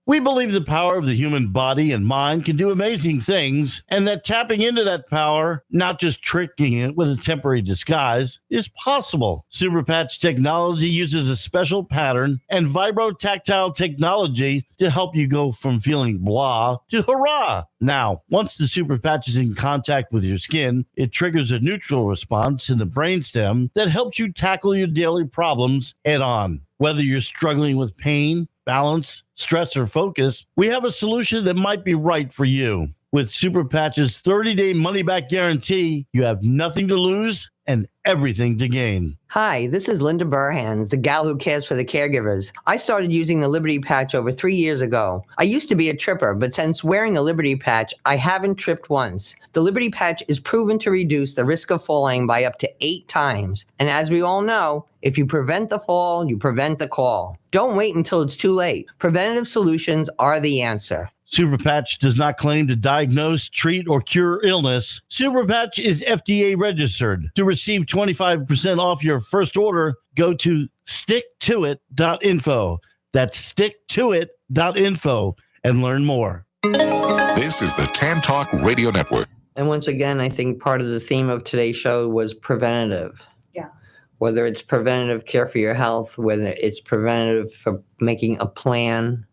Speaker 1: We believe the power of the human body and mind can do amazing things, and that tapping into that power, not just tricking it with a temporary disguise, is possible. Superpatch technology uses a special pattern and vibrotactile technology to help you go from feeling blah to hurrah. Now, once the Superpatch is in contact with your skin, it triggers a neutral response in the brainstem that helps you tackle your daily problems head on. Whether you're struggling with pain, balance, stress, or focus, we have a solution that might be right for you. With Superpatch's 30-day money-back guarantee, you have nothing to lose and everything to gain.
Speaker 5: Hi, this is Linda Burhans, the gal who cares for the caregivers. I started using the Liberty Patch over 3 years ago. I used to be a tripper, but since wearing a Liberty Patch, I haven't tripped once. The Liberty Patch is proven to reduce the risk of falling by up to 8 times. And as we all know, if you prevent the fall, you prevent the call. Don't wait until it's too late. Preventative solutions are the answer.
Speaker 1: Superpatch does not claim to diagnose, treat, or cure illness. Superpatch is FDA registered. To receive 25% off your first order, go to sticktoit.info. That's sticktoit.info and learn more.
Speaker 3: This is the Tan Talk Radio Network.
Speaker 5: And once again, I think part of the theme of today's show was preventative.
Speaker 6: Yeah.
Speaker 5: Whether it's preventative care for your health, whether it's preventative for making a plan,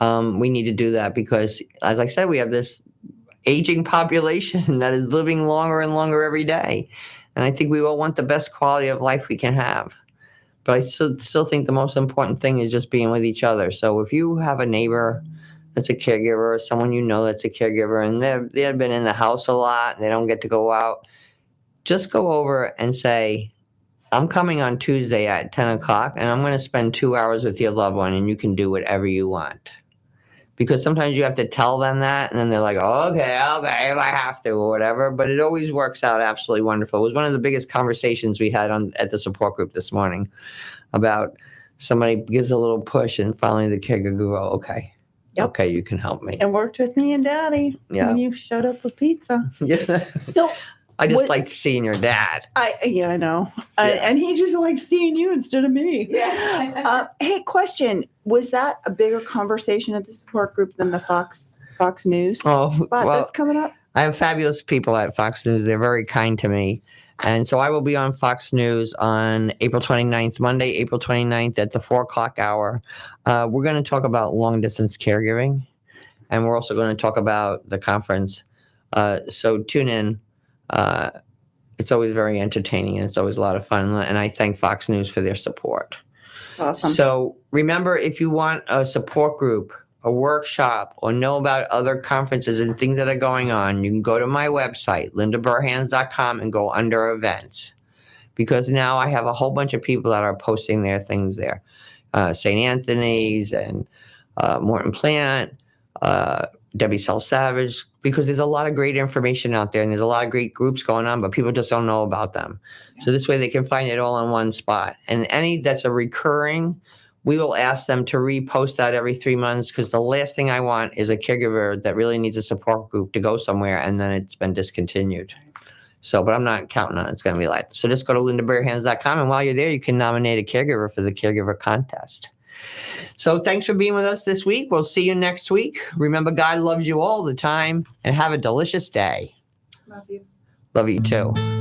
Speaker 5: we need to do that because, as I said, we have this aging population that is living longer and longer every day. And I think we all want the best quality of life we can have. But I still think the most important thing is just being with each other. So if you have a neighbor that's a caregiver or someone you know that's a caregiver and they've been in the house a lot and they don't get to go out, just go over and say, I'm coming on Tuesday at 10 o'clock and I'm going to spend 2 hours with your loved one and you can do whatever you want. Because sometimes you have to tell them that, and then they're like, oh, okay, if I have to, or whatever. But it always works out absolutely wonderful. It was one of the biggest conversations we had at the support group this morning about somebody gives a little push, and finally the caregiver goes, okay,
Speaker 6: Yep.
Speaker 5: Okay, you can help me.
Speaker 6: And worked with me and Daddy when you showed up with pizza.
Speaker 5: Yeah.
Speaker 6: So
Speaker 5: I just liked seeing your dad.
Speaker 6: I know. And he just liked seeing you instead of me. Yeah. Hey, question. Was that a bigger conversation at the support group than the Fox News spot that's coming up?
Speaker 5: I have fabulous people at Fox News. They're very kind to me. And so I will be on Fox News on April 29th, Monday, April 29th at the 4 o'clock hour. We're going to talk about long-distance caregiving. And we're also going to talk about the conference. So tune in. It's always very entertaining and it's always a lot of fun. And I thank Fox News for their support.
Speaker 6: That's awesome.
Speaker 5: So remember, if you want a support group, a workshop, or know about other conferences and things that are going on, you can go to my website, lindaburhans.com, and go under events. because now I have a whole bunch of people that are posting their things there. St. Anthony's and Morton Plant, Debbie Sell Savage, because there's a lot of great information out there and there's a lot of great groups going on, but people just don't know about them. So this way they can find it all in one spot. And any that's a recurring, we will ask them to repost that every 3 months, because the last thing I want is a caregiver that really needs a support group to go somewhere and then it's been discontinued. So, but I'm not counting on it's going to be like that. So just go to lindabarehans.com, and while you're there, you can nominate a caregiver for the caregiver contest. So thanks for being with us this week. We'll see you next week. Remember, God loves you all the time, and have a delicious day.
Speaker 6: Love you.
Speaker 5: Love you too.